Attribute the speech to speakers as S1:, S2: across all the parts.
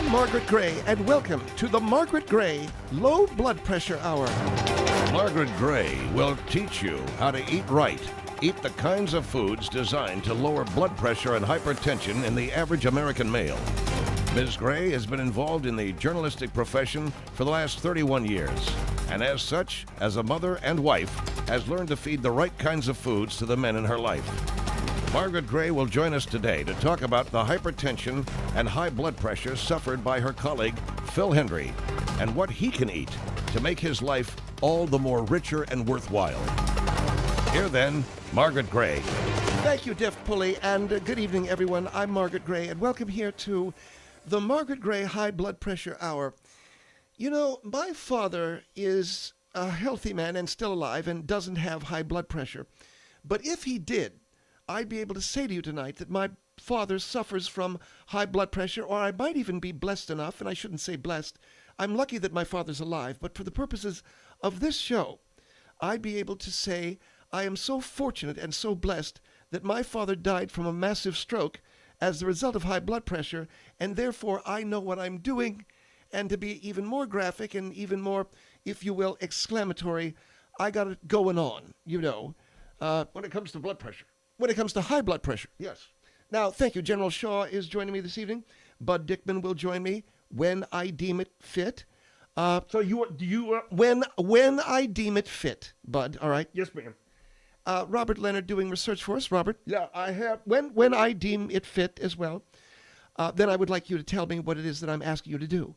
S1: I'm Margaret Grey, and welcome to the Margaret Grey Low Blood Pressure Hour.
S2: Margaret Grey will teach you how to eat right. Eat the kinds of foods designed to lower blood pressure and hypertension in the average American male. Ms. Grey has been involved in the journalistic profession for the last 31 years, and as such, as a mother and wife, has learned to feed the right kinds of foods to the men in her life. Margaret Grey will join us today to talk about the hypertension and high blood pressure suffered by her colleague, Phil Hendry, and what he can eat to make his life all the more richer and worthwhile. Here then, Margaret Grey.
S1: Thank you, Def Pulley, and good evening, everyone. I'm Margaret Grey, and welcome here to the Margaret Grey High Blood Pressure Hour. You know, my father is a healthy man and still alive and doesn't have high blood pressure. But if he did, I'd be able to say to you tonight that my father suffers from high blood pressure, or I might even be blessed enough, and I shouldn't say blessed. I'm lucky that my father's alive, but for the purposes of this show, I'd be able to say I am so fortunate and so blessed that my father died from a massive stroke as the result of high blood pressure, and therefore I know what I'm doing. And to be even more graphic and even more, if you will, exclamatory, I got it going on, you know.
S2: When it comes to blood pressure.
S1: When it comes to high blood pressure.
S2: Yes.
S1: Now, thank you. General Shaw is joining me this evening. Bud Dickman will join me when I deem it fit. When I deem it fit, Bud, all right?
S2: Yes, ma'am.
S1: Robert Leonard doing research for us. Robert?
S2: Yeah, I have.
S1: When I deem it fit as well, then I would like you to tell me what it is that I'm asking you to do.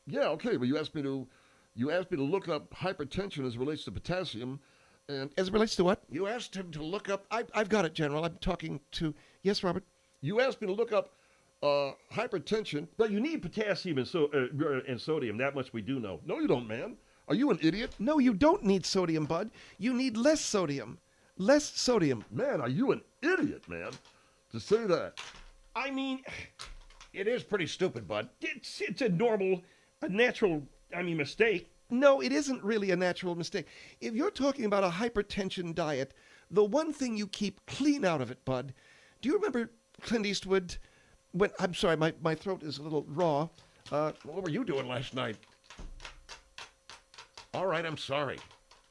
S3: Yeah, okay, but you asked me to look up hypertension as it relates to potassium, and
S1: As it relates to what?
S3: you asked him to look up.
S1: I've got it, General. I'm talking to... Yes, Robert?
S3: You asked me to look up hypertension.
S4: But you need potassium and sodium. That much we do know.
S3: No, you don't, man. Are you an idiot?
S1: No, you don't need sodium, Bud. You need less sodium. Less sodium.
S3: Man, are you an idiot, man? To say that.
S4: I mean,
S2: It is pretty stupid, Bud.
S4: it's a natural mistake.
S1: No, it isn't really a natural mistake. If you're talking about a hypertension diet, the one thing you keep clean out of it, Bud, do you remember Clint Eastwood? I'm sorry, my throat is a little raw.
S2: What were you doing last night? All right, I'm sorry.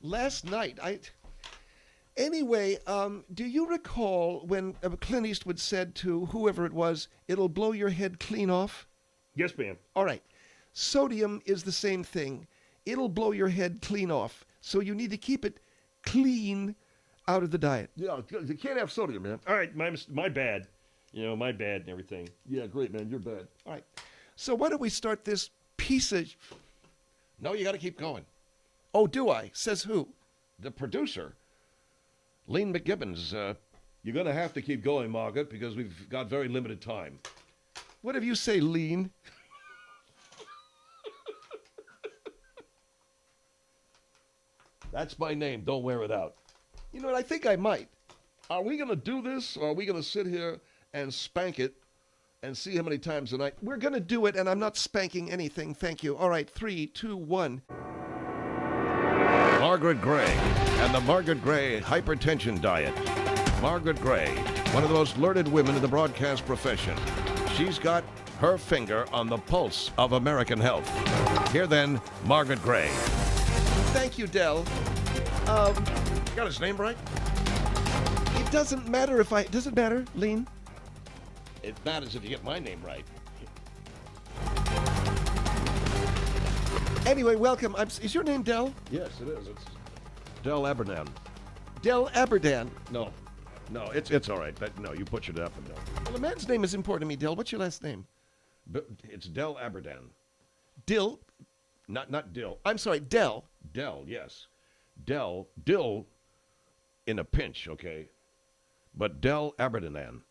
S1: Last night, Anyway, do you recall when Clint Eastwood said to whoever it was, "It'll blow your head clean off"?
S4: Yes, ma'am.
S1: All right. Sodium is the same thing. It'll blow your head clean off. So you need to keep it clean out of the diet.
S3: Yeah, you can't have sodium, man.
S4: All right, my bad. My bad and everything.
S3: Yeah, great, man. You're bad.
S1: All right. So why don't we start this piece of...
S2: No, you got to keep going.
S1: Oh, do I? Says who?
S2: The producer, Lean McGibbons.
S3: You're going to have to keep going, Margaret, because we've got very limited time.
S1: Whatever you say, Lean.
S3: That's my name. Don't wear it out.
S1: You know what? I think I might.
S3: Are we going to do this, or are we going to sit here and spank it and see how many times a night?
S1: We're going to do it, and I'm not spanking anything. Thank you. All right. 3, 2, 1.
S2: Margaret Grey and the Margaret Grey Hypertension Diet. Margaret Grey, one of the most learned women in the broadcast profession. She's got her finger on the pulse of American health. Here then, Margaret Grey.
S1: Thank you, Dell.
S2: You got his name right?
S1: It doesn't matter if I... Does it matter, Lean?
S2: It matters if you get my name right.
S1: Anyway, welcome. Is your name Dell?
S3: Yes, it is. It's Del Aberdan.
S1: Del Aberdan.
S3: No, it's all right. No, you butchered it up and down.
S1: Well, a man's name is important to me, Dell. What's your last name?
S3: It's Del Aberdan.
S1: Dill?
S3: Not Dill.
S1: I'm sorry, Dell.
S3: Del, yes. Dill in a pinch, okay? But Del Aberdan.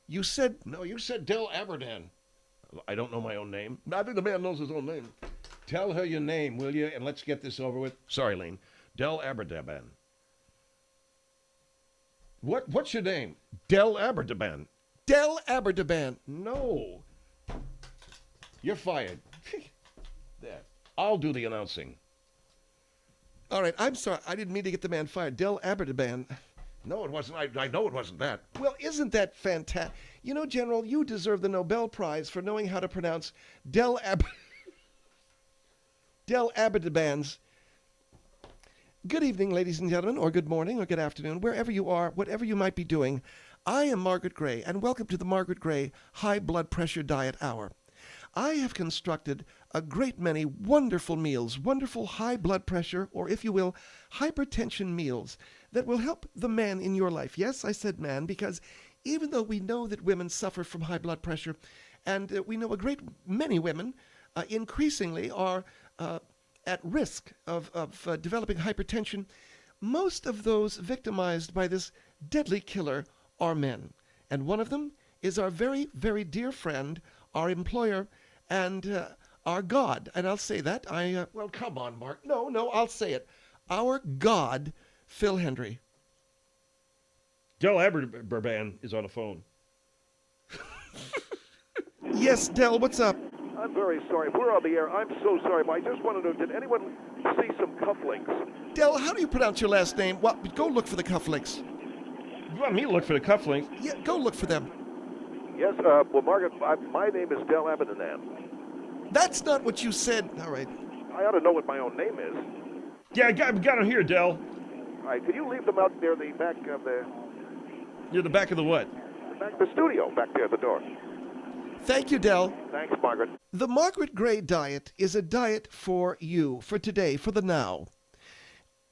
S1: You said...
S2: No, you said Del Aberdan.
S3: I don't know my own name. I think the man knows his own name.
S2: Tell her your name, will you? And let's get this over with. Sorry, Lean. Del Aberdaban. What's your name?
S3: Del Aberdaban.
S1: Del Aberdaban.
S2: No. You're fired. There. I'll do the announcing.
S1: All right, I'm sorry. I didn't mean to get the man fired. Del Aberdaban.
S2: No, it wasn't. I know it wasn't that.
S1: Well, isn't that fantastic? You know, General, you deserve the Nobel Prize for knowing how to pronounce Del Abitaban's. Good evening, ladies and gentlemen, or good morning, or good afternoon, wherever you are, whatever you might be doing. I am Margaret Grey, and welcome to the Margaret Grey High Blood Pressure Diet Hour. I have constructed a great many wonderful meals, wonderful high blood pressure, or if you will, hypertension meals that will help the man in your life. Yes, I said man, because even though we know that women suffer from high blood pressure, and we know a great many women increasingly are at risk of developing hypertension, most of those victimized by this deadly killer are men. And one of them is our very, very dear friend, our employer, and our God. And I'll say that. Well, come on, Mark. No, I'll say it. Our God, Phil Hendry.
S4: Del Aberban is on the phone.
S1: Yes, Del, what's up?
S5: I'm very sorry. We're on the air. I'm so sorry, but I just want to know, did anyone see some cufflinks?
S1: Del, how do you pronounce your last name? Well, go look for the cufflinks.
S4: You want me to look for the cufflinks?
S1: Yeah, go look for them.
S5: Yes, well, Margaret, my name is Del Aberdan.
S1: That's not what you said. All right.
S5: I ought to know what my own name is.
S4: Yeah, I got them here, Del.
S5: All right, can you leave them out there, the back of
S4: Near the back of the what?
S5: the studio, back there at the door?
S1: Thank you, Del.
S5: Thanks, Margaret.
S1: The Margaret Grey diet is a diet for you, for today, for the now.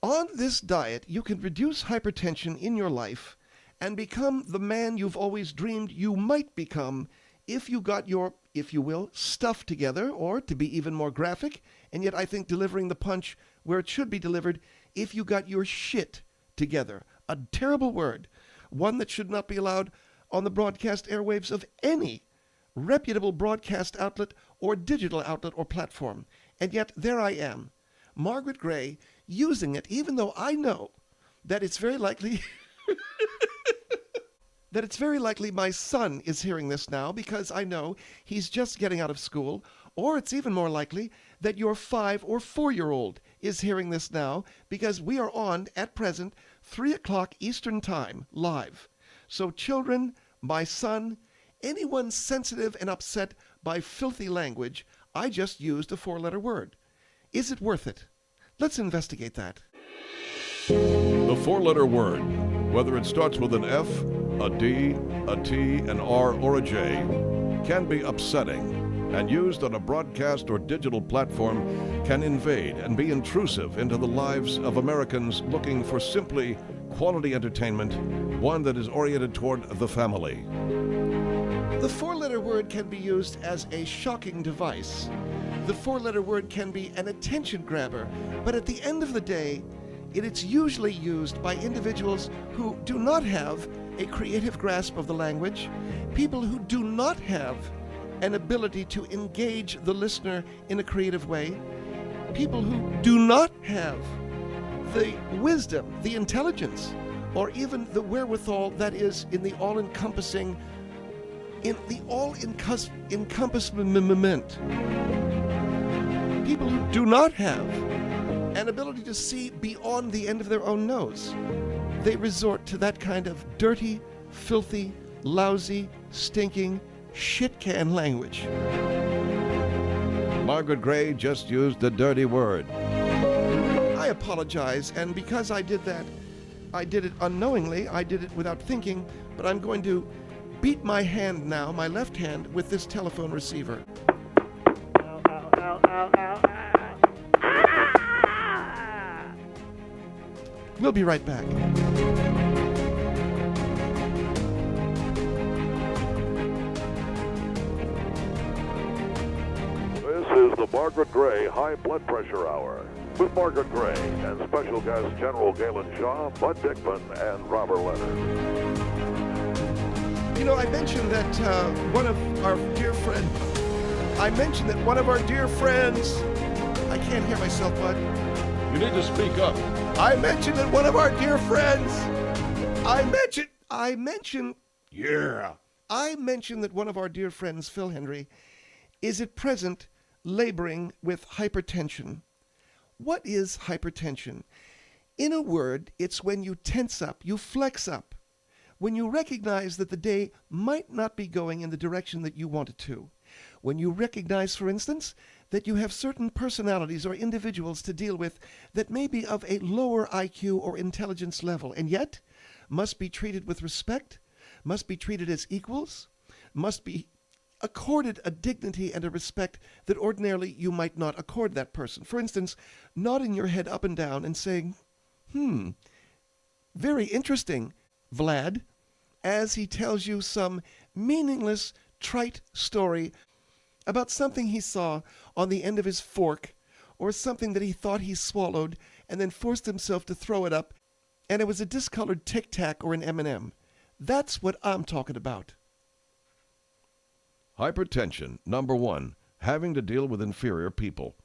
S1: On this diet, you can reduce hypertension in your life and become the man you've always dreamed you might become if you got your, if you will, stuff together, or to be even more graphic, and yet I think delivering the punch where it should be delivered, if you got your shit together. A terrible word, one that should not be allowed on the broadcast airwaves of any reputable broadcast outlet or digital outlet or platform. And yet there I am, Margaret Grey, using it, even though I know that it's very likely my son is hearing this now, because I know he's just getting out of school, or it's even more likely that your 5 or 4-year-old is hearing this now, because we are on, at present, 3 o'clock Eastern Time, live. So children, my son, anyone sensitive and upset by filthy language, I just used a 4-letter word. Is it worth it? Let's investigate that.
S2: The 4-letter word, whether it starts with an F, a D, a T, an R, or a J, can be upsetting, and used on a broadcast or digital platform can invade and be intrusive into the lives of Americans looking for simply quality entertainment, one that is oriented toward the family.
S1: The 4-letter word can be used as a shocking device. The 4-letter word can be an attention grabber, but at the end of the day, it's usually used by individuals who do not have a creative grasp of the language, people who do not have an ability to engage the listener in a creative way, people who do not have the wisdom, the intelligence, or even the wherewithal that is in the all-encompassing, in the all-encompassment. People who do not have an ability to see beyond the end of their own nose. They resort to that kind of dirty, filthy, lousy, stinking, shit-can language.
S2: Margaret Grey just used the dirty word.
S1: I apologize, and because I did that, I did it unknowingly, I did it without thinking, but I'm going to beat my hand now, my left hand, with this telephone receiver.
S5: Ow, ow, ow, ow, ow, ow.
S1: We'll be right back.
S5: This is the Margaret Grey High Blood Pressure Hour with Margaret Grey and special guests General Gaylen Shaw, Bud Dickman, and Robert Leonard.
S1: You know, I mentioned that one of our dear friends, I can't hear myself, Bud.
S2: You need to speak up.
S1: I mentioned that one of our dear friends, I mentioned that one of our dear friends, Phil Hendry, is at present laboring with hypertension. What is hypertension? In a word, it's when you tense up, you flex up, when you recognize that the day might not be going in the direction that you want it to. When you recognize, for instance, that you have certain personalities or individuals to deal with that may be of a lower IQ or intelligence level, and yet must be treated with respect, must be treated as equals, must be accorded a dignity and a respect that ordinarily you might not accord that person. For instance, nodding your head up and down and saying, very interesting, Vlad, as he tells you some meaningless, trite story about something he saw on the end of his fork, or something that he thought he swallowed and then forced himself to throw it up, and it was a discolored Tic Tac or an M&M. That's what I'm talking about.
S2: Hypertension, number 1, having to deal with inferior people.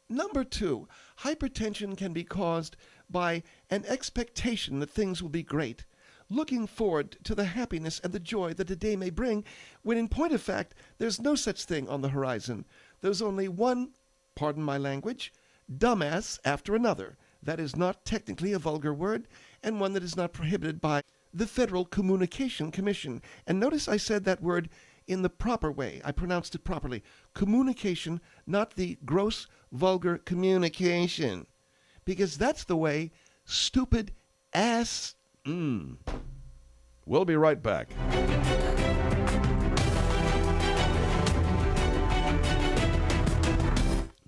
S1: Number 2, hypertension can be caused by an expectation that things will be great, looking forward to the happiness and the joy that a day may bring, when in point of fact, there's no such thing on the horizon. There's only one, pardon my language, dumbass after another. That is not technically a vulgar word, and one that is not prohibited by the Federal Communication Commission. And notice I said that word in the proper way. I pronounced it properly. Communication, not the gross, vulgar communication. Because that's the way stupid ass...
S2: We'll be right back.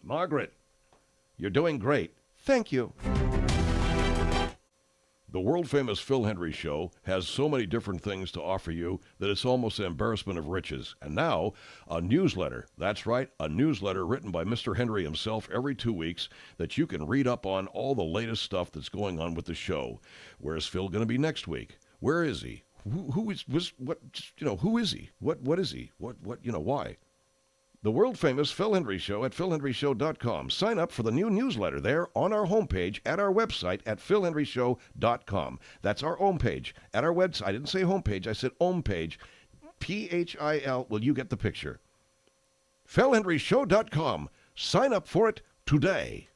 S2: Margaret, you're doing great.
S1: Thank you.
S2: The world-famous Phil Hendry Show has so many different things to offer you that it's almost an embarrassment of riches. And now, a newsletter. That's right, a newsletter written by Mr. Hendry himself every 2 weeks that you can read up on all the latest stuff that's going on with the show. Where's Phil going to be next week? Where is he? Who is he? What is he? Why? The world-famous Phil Hendry Show at philhendryshow.com. Sign up for the new newsletter there on our homepage at our website at philhendryshow.com. That's our homepage at our website. I didn't say homepage, I said homepage. P-H-I-L. Well, you get the picture. philhendryshow.com. Sign up for it today.